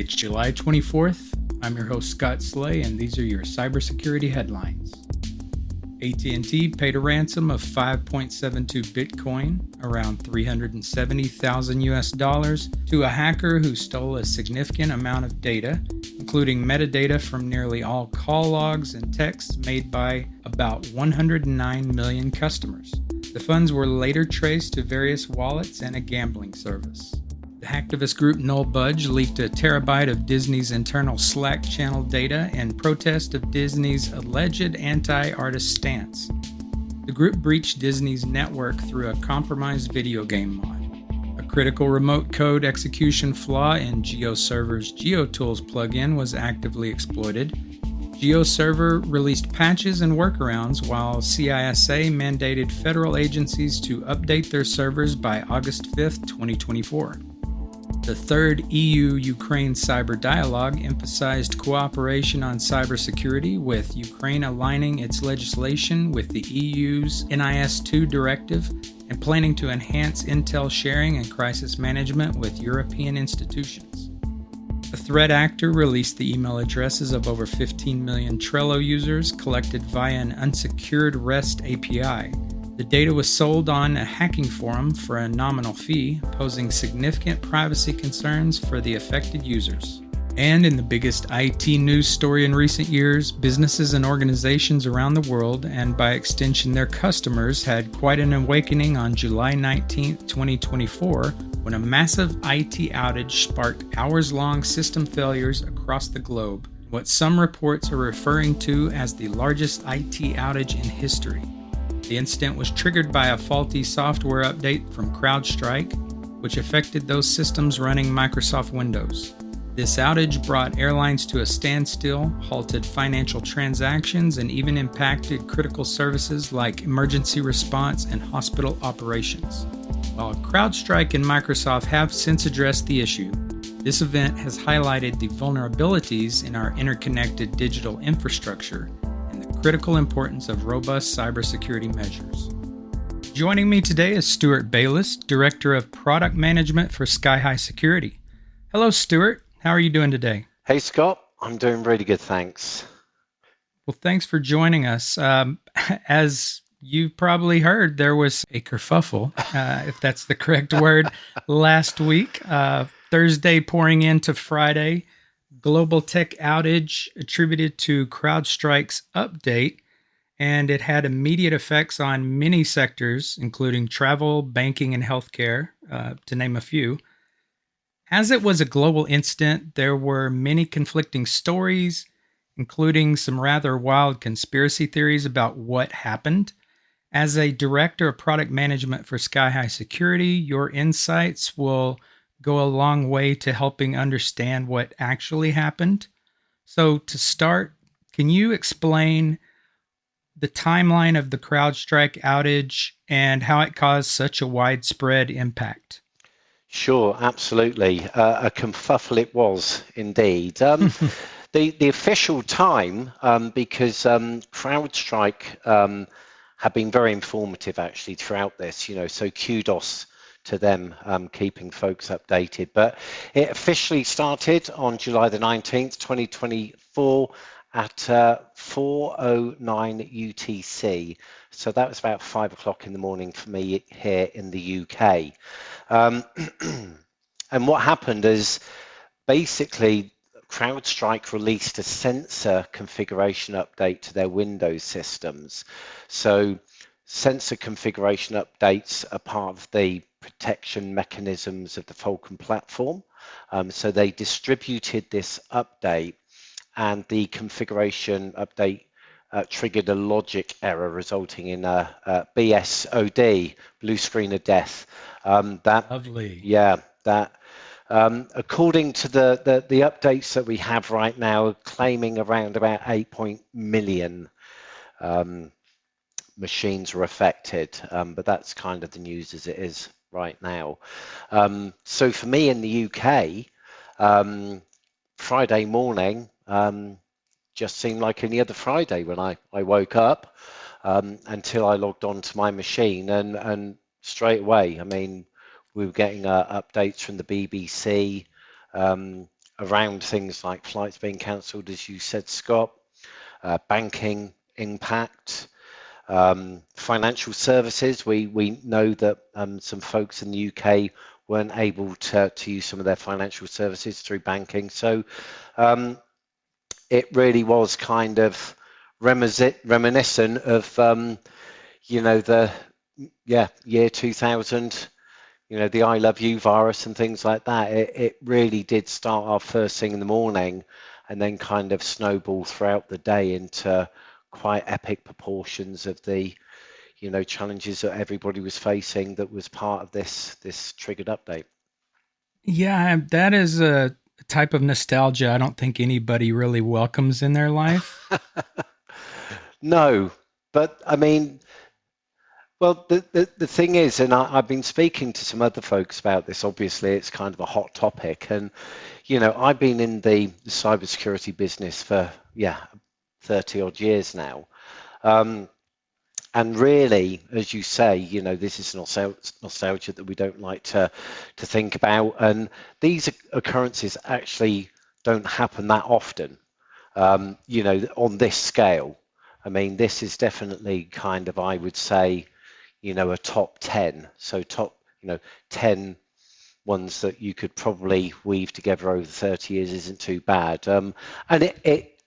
It's July 24th. I'm your host, Scott Schlee, and these are your cybersecurity headlines. AT&T paid a ransom of 5.72 Bitcoin, around $370,000 US, to a hacker who stole a significant amount of data, including metadata from nearly all call logs and texts made by about 109 million customers. The funds were later traced to various wallets and a gambling service. The hacktivist group Null Budge leaked a terabyte of Disney's internal Slack channel data in protest of Disney's alleged anti-artist stance. The group breached Disney's network through a compromised video game mod. A critical remote code execution flaw in GeoServer's GeoTools plugin was actively exploited. GeoServer released patches and workarounds while CISA mandated federal agencies to update their servers by August 5, 2024. The third EU-Ukraine cyber dialogue emphasized cooperation on cybersecurity, with Ukraine aligning its legislation with the EU's NIS2 directive and planning to enhance intel sharing and crisis management with European institutions. The threat actor released the email addresses of over 15 million Trello users collected via an unsecured REST API. The data was sold on a hacking forum for a nominal fee, posing significant privacy concerns for the affected users. And in the biggest IT news story in recent years, businesses and organizations around the world, and by extension their customers, had quite an awakening on July 19, 2024, when a massive IT outage sparked hours-long system failures across the globe, what some reports are referring to as the largest IT outage in history. The incident was triggered by a faulty software update from CrowdStrike, which affected those systems running Microsoft Windows. This outage brought airlines to a standstill, halted financial transactions, and even impacted critical services like emergency response and hospital operations. While CrowdStrike and Microsoft have since addressed the issue, this event has highlighted the vulnerabilities in our interconnected digital infrastructure and the critical importance of robust cybersecurity measures. Joining me today is Stuart Bayliss, Director of Product Management for Skyhigh Security. Hello, Stuart. How are you doing today? Hey, Scott. I'm doing really good, thanks. Well, thanks for joining us. As you probably heard, there was a kerfuffle, if that's the correct word, last week. Thursday pouring into Friday. Global tech outage attributed to CrowdStrike's update, and it had immediate effects on many sectors, including travel, banking, and healthcare, to name a few. As it was a global incident, there were many conflicting stories, including some rather wild conspiracy theories about what happened. As a director of product management for Skyhigh Security, your insights will go a long way to helping understand what actually happened. So to start, can you explain the timeline of the CrowdStrike outage and how it caused such a widespread impact? Sure, absolutely. A kerfuffle it was indeed. The official time, because CrowdStrike have been very informative actually throughout this, so kudos to them keeping folks updated. But it officially started on July the 19th, 2024 at 4:09 UTC. So that was about 5 o'clock in the morning for me here in the UK. And what happened is basically CrowdStrike released a sensor configuration update to their Windows systems. So sensor configuration updates are part of the protection mechanisms of the Falcon platform. So they distributed this update, and the configuration update triggered a logic error resulting in a BSOD, blue screen of death. Lovely. Yeah, that according to the updates that we have right now, claiming around about 8 million machines are affected, but that's kind of the news as it is right now. So for me in the UK, Friday morning just seemed like any other Friday when I woke up until I logged on to my machine, and straight away, I mean, we were getting updates from the BBC around things like flights being cancelled, as you said, Scott, banking impact, financial services. We know that some folks in the UK weren't able to use some of their financial services through banking. So it really was kind of reminiscent of the year 2000, the I love you virus and things like that. It really did start off first thing in the morning and then kind of snowball throughout the day into quite epic proportions of the challenges that everybody was facing that was part of this triggered update. Yeah, that is a type of nostalgia I don't think anybody really welcomes in their life. No, but I mean, well, the thing is, and I've been speaking to some other folks about this. Obviously, it's kind of a hot topic, and I've been in the cybersecurity business for 30 odd years now. And really, as you say, this is nostalgia that we don't like to think about. And these occurrences actually don't happen that often, on this scale. I mean, this is definitely kind of, I would say, a top 10. So top, 10 ones that you could probably weave together over 30 years isn't too bad. And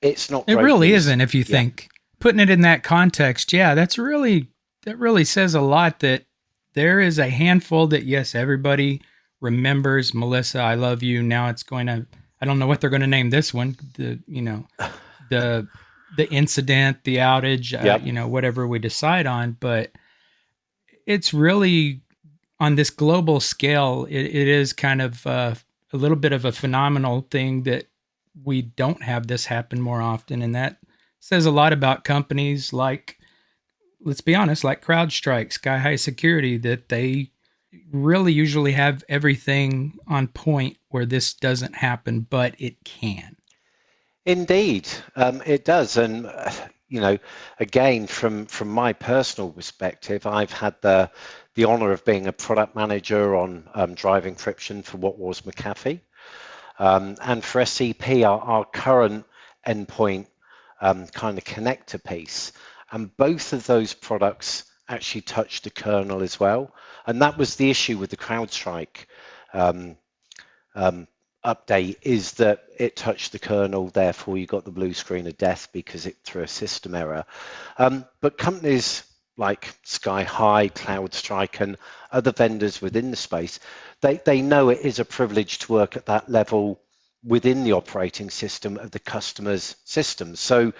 it's not It great really news. isn't if you Yeah. think putting it in that context. Yeah, that really says a lot that there is a handful that yes, everybody remembers. Melissa, I love you. Now it's going to I don't know what they're going to name this one. The the incident, the outage, Yep. whatever we decide on, but it's really on this global scale, it is kind of a little bit of a phenomenal thing that we don't have this happen more often. And that says a lot about companies like, let's be honest, like CrowdStrike, Skyhigh Security, that they really usually have everything on point where this doesn't happen, but it can. Indeed, it does. And, again, from my personal perspective, I've had the honor of being a product manager on drive encryption for what was McAfee. And for SCP, our current endpoint kind of connector piece. And both of those products actually touch the kernel as well. And that was the issue with the CrowdStrike um, um, update, is that it touched the kernel, therefore you got the blue screen of death because it threw a system error. But companies like Skyhigh, CloudStrike, and other vendors within the space, they know it is a privilege to work at that level within the operating system of the customer's system. So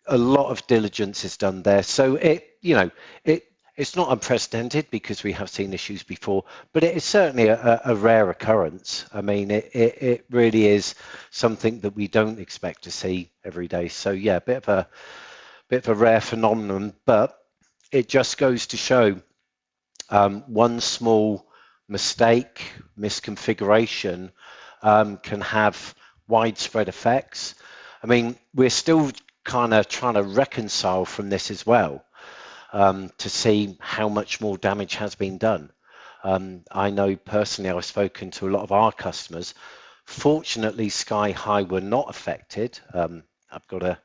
a lot of diligence is done there. So it's not unprecedented because we have seen issues before, but it is certainly a rare occurrence. I mean, it really is something that we don't expect to see every day. So yeah, bit of a rare phenomenon, but it just goes to show one small mistake, misconfiguration can have widespread effects. I mean, we're still kind of trying to reconcile from this as well, to see how much more damage has been done. I know personally I've spoken to a lot of our customers. Fortunately, Skyhigh were not affected. I've got to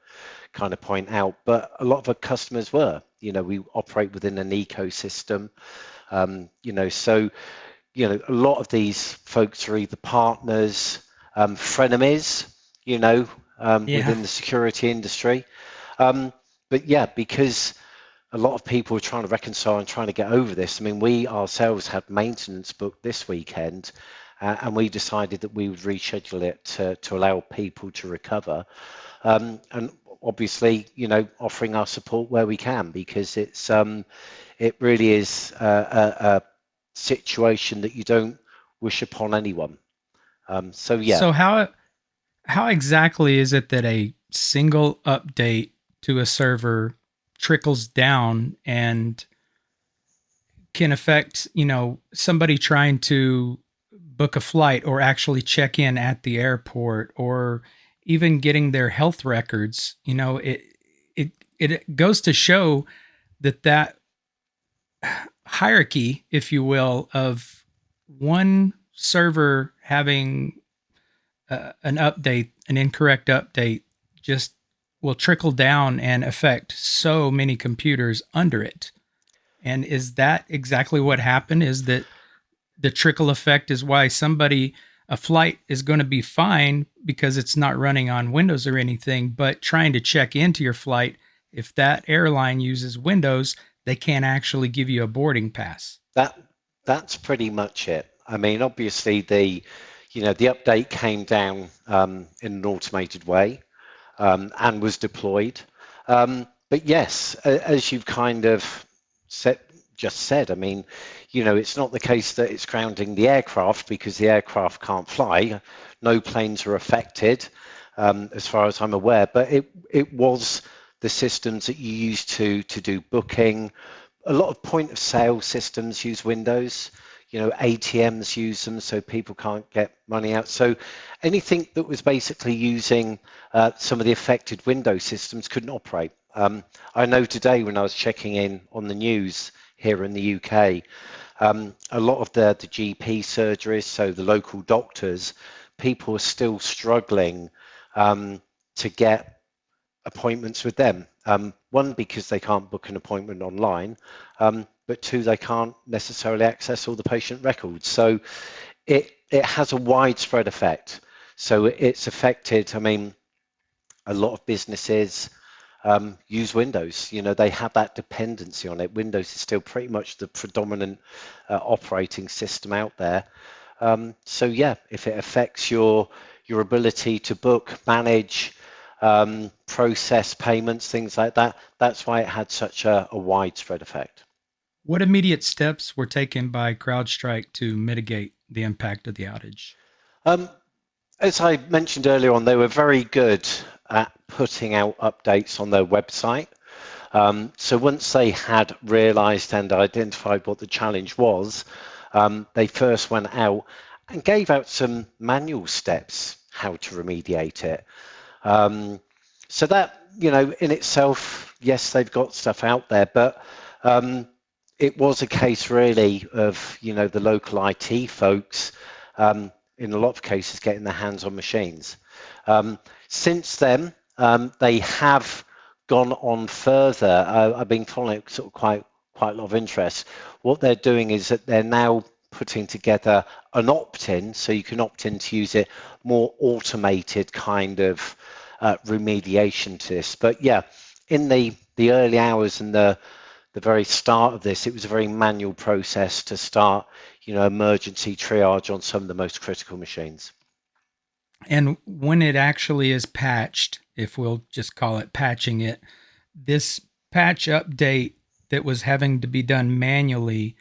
kind of point out, but a lot of our customers were. We operate within an ecosystem, so a lot of these folks are either partners, frenemies, Yeah. within the security industry. But yeah, because a lot of people are trying to reconcile and trying to get over this. I mean, we ourselves had maintenance booked this weekend, and we decided that we would reschedule it to allow people to recover. And obviously, offering our support where we can, because it really is a situation that you don't wish upon anyone. So yeah. So how exactly is it that a single update to a server trickles down and can affect, somebody trying to book a flight or actually check in at the airport or even getting their health records? It goes to show that hierarchy, if you will, of one server having an update, an incorrect update, just will trickle down and affect so many computers under it. And is that exactly what happened? Is that the trickle effect is why a flight is going to be fine because it's not running on Windows or anything, but trying to check into your flight, if that airline uses Windows, they can't actually give you a boarding pass. That that's pretty much it. I mean, obviously the update came down in an automated way and was deployed. But yes, as you've kind of said, just said, I mean, it's not the case that it's grounding the aircraft because the aircraft can't fly. No planes are affected, as far as I'm aware. But it was the systems that you use to do booking. A lot of point of sale systems use Windows. ATMs use them so people can't get money out. So anything that was basically using some of the affected Windows systems couldn't operate. I know today when I was checking in on the news here in the UK, a lot of the GP surgeries, so the local doctors, people are still struggling to get appointments with them. One, because they can't book an appointment online, but two, they can't necessarily access all the patient records. So it has a widespread effect. So it's affected, I mean, a lot of businesses use Windows. They have that dependency on it. Windows is still pretty much the predominant operating system out there. So yeah, if it affects your ability to book, manage, process payments, things like that, that's why it had such a widespread effect. What immediate steps were taken by CrowdStrike to mitigate the impact of the outage? Um, as I mentioned earlier on, they were very good at putting out updates on their website. So once they had realized and identified what the challenge was, they first went out and gave out some manual steps how to remediate it. So that, in itself, yes, they've got stuff out there, but it was a case really of, the local IT folks, in a lot of cases, getting their hands on machines. Since then, they have gone on further. I've been following it sort of quite a lot of interest. What they're doing is that they're now putting together an opt-in, so you can opt in to use it, more automated kind of remediation to this. But yeah, in the early hours and the very start of this, it was a very manual process to start, emergency triage on some of the most critical machines. And when it actually is patched, if we'll just call it patching it, this patch update that was having to be done manually,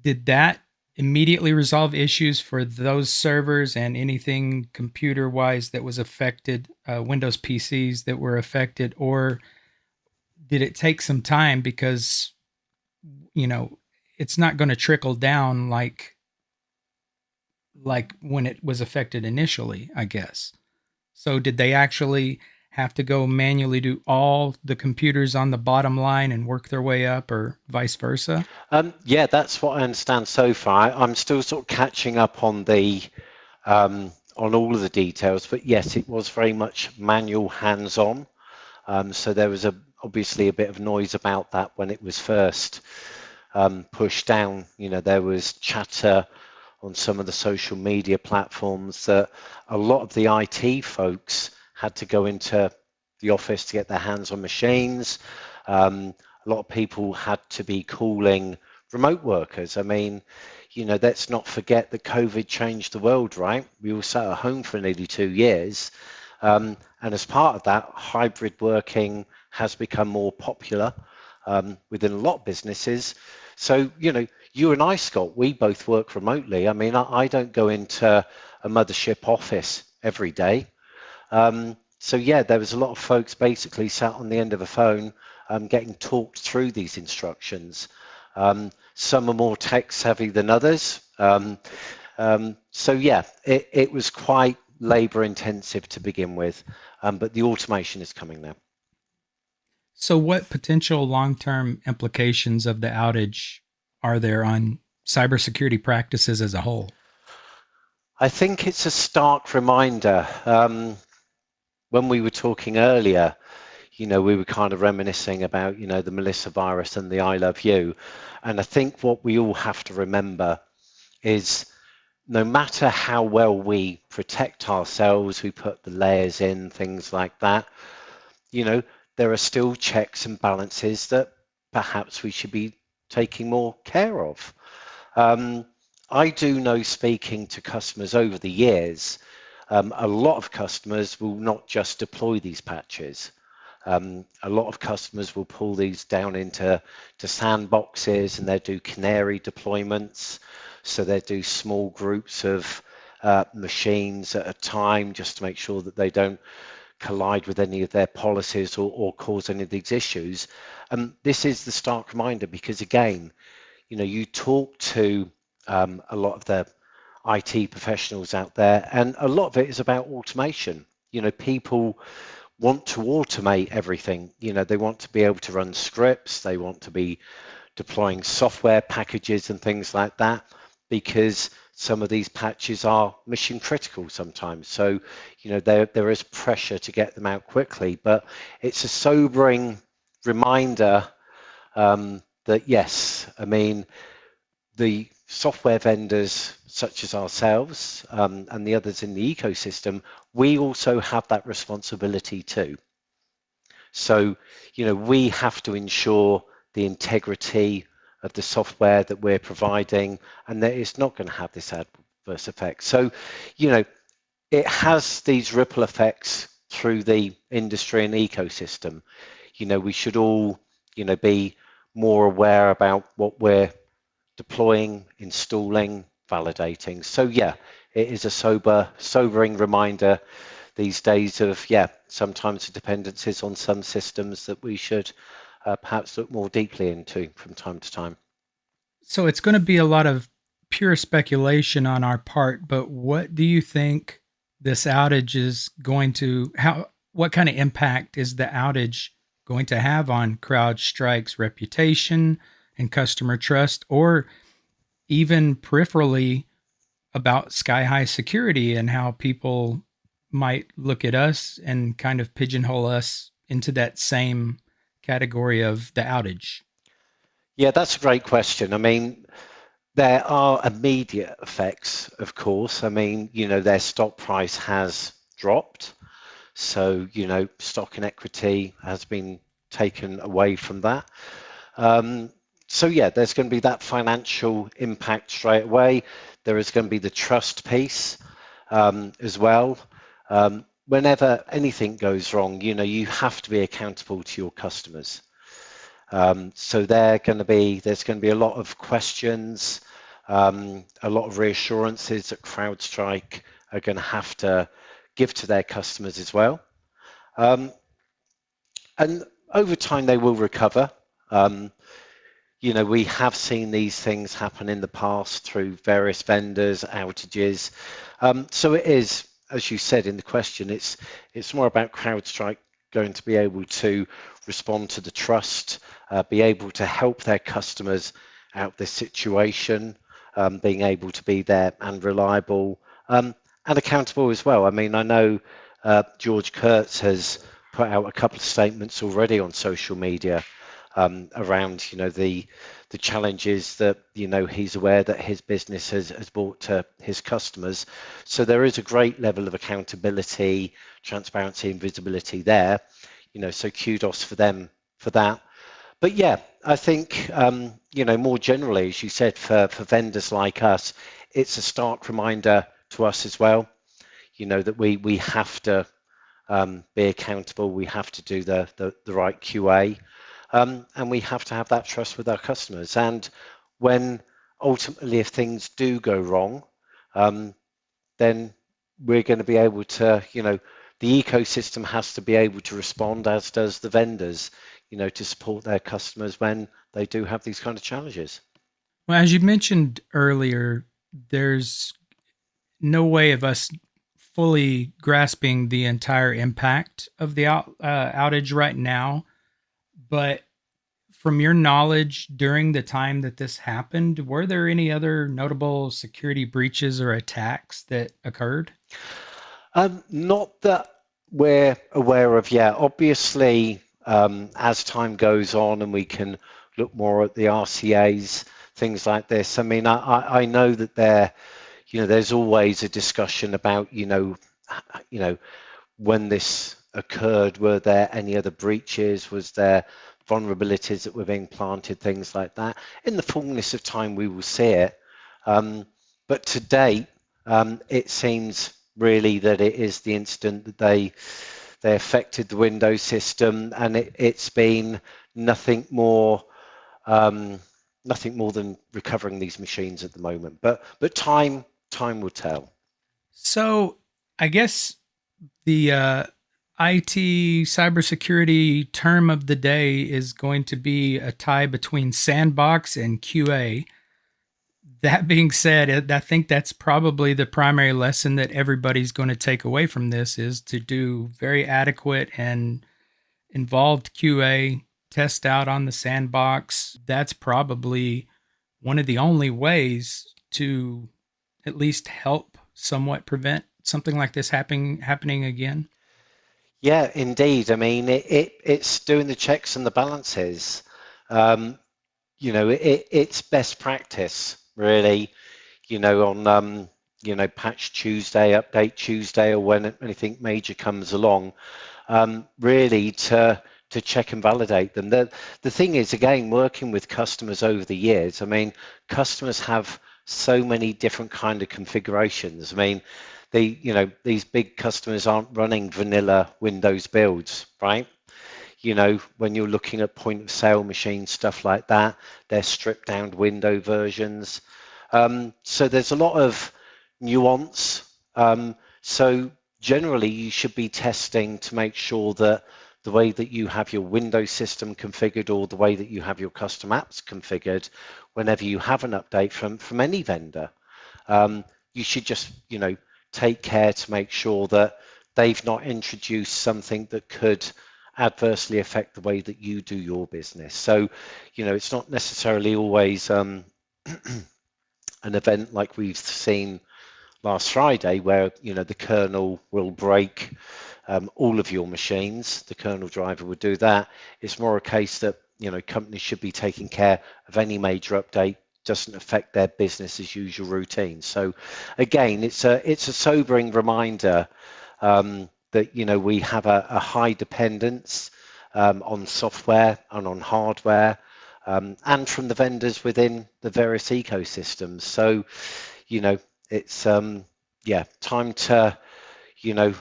did that immediately resolve issues for those servers and anything computer wise that was affected, Windows PCs that were affected, or did it take some time because, you know, it's not going to trickle down like when it was affected initially, I guess. So did they actually have to go manually do all the computers on the bottom line and work their way up, or vice versa? Yeah, that's what I understand so far. I'm still sort of catching up on all of the details, but yes, it was very much manual, hands-on. So there was obviously a bit of noise about that when it was first pushed down. There was chatter on some of the social media platforms that a lot of the IT folks had to go into the office to get their hands on machines. A lot of people had to be calling remote workers. I mean, let's not forget that COVID changed the world, right? We all sat at home for nearly 2 years. And as part of that, hybrid working has become more popular within a lot of businesses. So, you and I, Scott, we both work remotely. I mean, I don't go into a mothership office every day. So yeah, there was a lot of folks basically sat on the end of a phone getting talked through these instructions. Some are more tech savvy than others. So yeah, it was quite labor intensive to begin with, but the automation is coming now. So, what potential long term implications of the outage are there on cybersecurity practices as a whole? I think it's a stark reminder. When we were talking earlier, we were kind of reminiscing about, the Melissa virus and the I love you. And I think what we all have to remember is no matter how well we protect ourselves, we put the layers in, things like that, you know, there are still checks and balances that perhaps we should be taking more care of. Um, I do know, speaking to customers over the years, a lot of customers will not just deploy these patches. A lot of customers will pull these down into sandboxes, and they do canary deployments. So they do small groups of machines at a time, just to make sure that they don't collide with any of their policies or cause any of these issues. This is the stark reminder, because again, you talk to a lot of the IT professionals out there, and a lot of it is about automation. People want to automate everything. They want to be able to run scripts, they want to be deploying software packages and things like that, because some of these patches are mission critical sometimes. So, there is pressure to get them out quickly, but it's a sobering reminder that yes, I mean, the software vendors such as ourselves and the others in the ecosystem, we also have that responsibility too. So, we have to ensure the integrity of the software that we're providing, and that it's not going to have this adverse effect. So, it has these ripple effects through the industry and ecosystem. We should all, be more aware about what we're deploying, installing, validating. So yeah, it is a sobering reminder these days of, sometimes the dependencies on some systems that we should perhaps look more deeply into from time to time. So it's going to be a lot of pure speculation on our part, but what do you think this outage is going to, what kind of impact is the outage going to have on CrowdStrike's reputation and customer trust, or even peripherally about Skyhigh Security and how people might look at us and kind of pigeonhole us into that same category of the outage? Yeah, that's a great question. I mean, there are immediate effects, of course. I mean, their stock price has dropped. So, stock and equity has been taken away from that. So yeah, there's going to be that financial impact straight away. There is going to be the trust piece as well. Whenever anything goes wrong, you have to be accountable to your customers. So there's going to be a lot of questions, a lot of reassurances that CrowdStrike are going to have to give to their customers as well. And over time, they will recover. We have seen these things happen in the past through various vendors, outages. So it is, as you said in the question, it's more about CrowdStrike going to be able to respond to the trust, be able to help their customers out this situation, being able to be there and reliable and accountable as well. I mean, I know George Kurtz has put out a couple of statements already on social media around, the challenges that, he's aware that his business has brought to his customers. So there is a great level of accountability, transparency, and visibility there. So kudos for them for that. But yeah, I think, more generally, as you said, for vendors like us, it's a stark reminder to us as well, that we have to be accountable. We have to do the right QA. And we have to have that trust with our customers. And when ultimately, if things do go wrong, then we're going to be able to, the ecosystem has to be able to respond, as does the vendors, to support their customers when they do have these kind of challenges. Well, as you mentioned earlier, there's no way of us fully grasping the entire impact of the outage right now. But from your knowledge during the time that this happened, were there any other notable security breaches or attacks that occurred? Not that we're aware of yet. Obviously, as time goes on and we can look more at the RCAs, things like this. I mean, I know that there's always a discussion about, when this occurred, were there any other breaches? Was there vulnerabilities that were being planted, things like that? In the fullness of time, we will see it. But to date, it seems really that it is the incident that they affected the Windows system, and it's been nothing more than recovering these machines at the moment. But time will tell. So I guess the IT cybersecurity term of the day is going to be a tie between sandbox and QA. That being said, I think that's probably the primary lesson that everybody's going to take away from this, is to do very adequate and involved QA, test out on the sandbox. That's probably one of the only ways to at least help somewhat prevent something like this happening again. Yeah, indeed. I mean, it's doing the checks and the balances. It's best practice, really, on Patch Tuesday, Update Tuesday, or when anything major comes along, really to check and validate them. The thing is, again, working with customers over the years, I mean, customers have so many different kind of configurations. I mean, these big customers aren't running vanilla Windows builds, right? When you're looking at point of sale machines, stuff like that, they're stripped down window versions. So there's a lot of nuance. So generally, you should be testing to make sure that the way that you have your Windows system configured, or the way that you have your custom apps configured, whenever you have an update from any vendor, you should just, take care to make sure that they've not introduced something that could adversely affect the way that you do your business. So, it's not necessarily always an event like we've seen last Friday, where the kernel will break all of your machines. The kernel driver would do that. It's more a case that companies should be taking care of any major update doesn't affect their business as usual routine. So again, it's a sobering reminder that we have a high dependence on software and on hardware, and from the vendors within the various ecosystems. So it's time to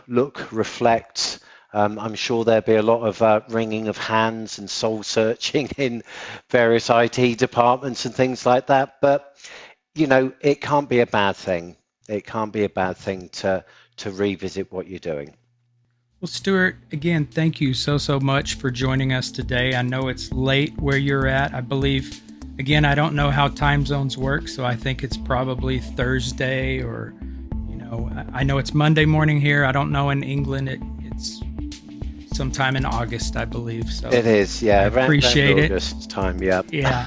look, reflect. I'm sure there'll be a lot of wringing of hands and soul searching in various IT departments and things like that. But it can't be a bad thing. It can't be a bad thing to revisit what you're doing. Well, Stuart, again, thank you so much for joining us today. I know it's late where you're at. I believe, again, I don't know how time zones work, so I think it's probably Thursday, or I know it's Monday morning here. I don't know in England. It's sometime in August, I believe. So it is, yeah. I appreciate around August time, yeah. Yeah.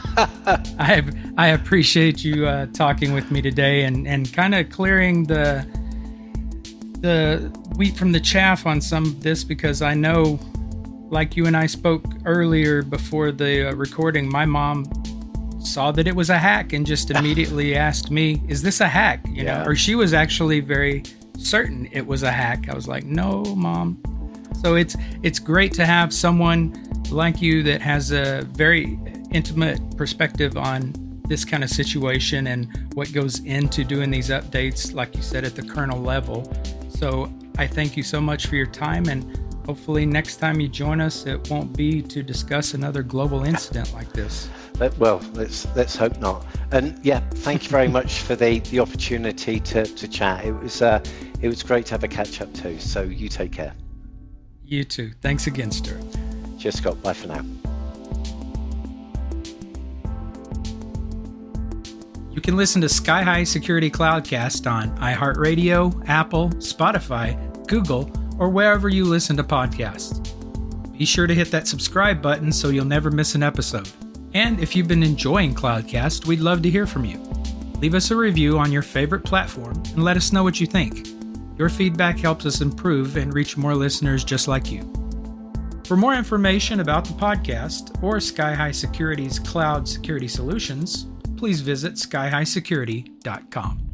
I appreciate you talking with me today and kind of clearing the wheat from the chaff on some of this, because I know, like you and I spoke earlier before the recording, my mom saw that it was a hack and just immediately asked me, is this a hack? You know, or she was actually very certain it was a hack. I was like, no, Mom. So it's great to have someone like you that has a very intimate perspective on this kind of situation and what goes into doing these updates, like you said, at the kernel level. So I thank you so much for your time, and hopefully next time you join us, it won't be to discuss another global incident like this. Well, let's hope not. And thank you very much for the opportunity to chat. It was great to have a catch up too. So you take care. You too. Thanks again, Stuart. Cheers, Scott. Bye for now. You can listen to Skyhigh Security CloudCast on iHeartRadio, Apple, Spotify, Google, or wherever you listen to podcasts. Be Be sure to hit that subscribe button so you'll never miss an episode. And if you've been enjoying CloudCast, we'd love to hear from you. Leave us a review on your favorite platform and let us know what you think. Your feedback helps us improve and reach more listeners just like you. For more information about the podcast or Skyhigh Security's cloud security solutions, please visit skyhighsecurity.com.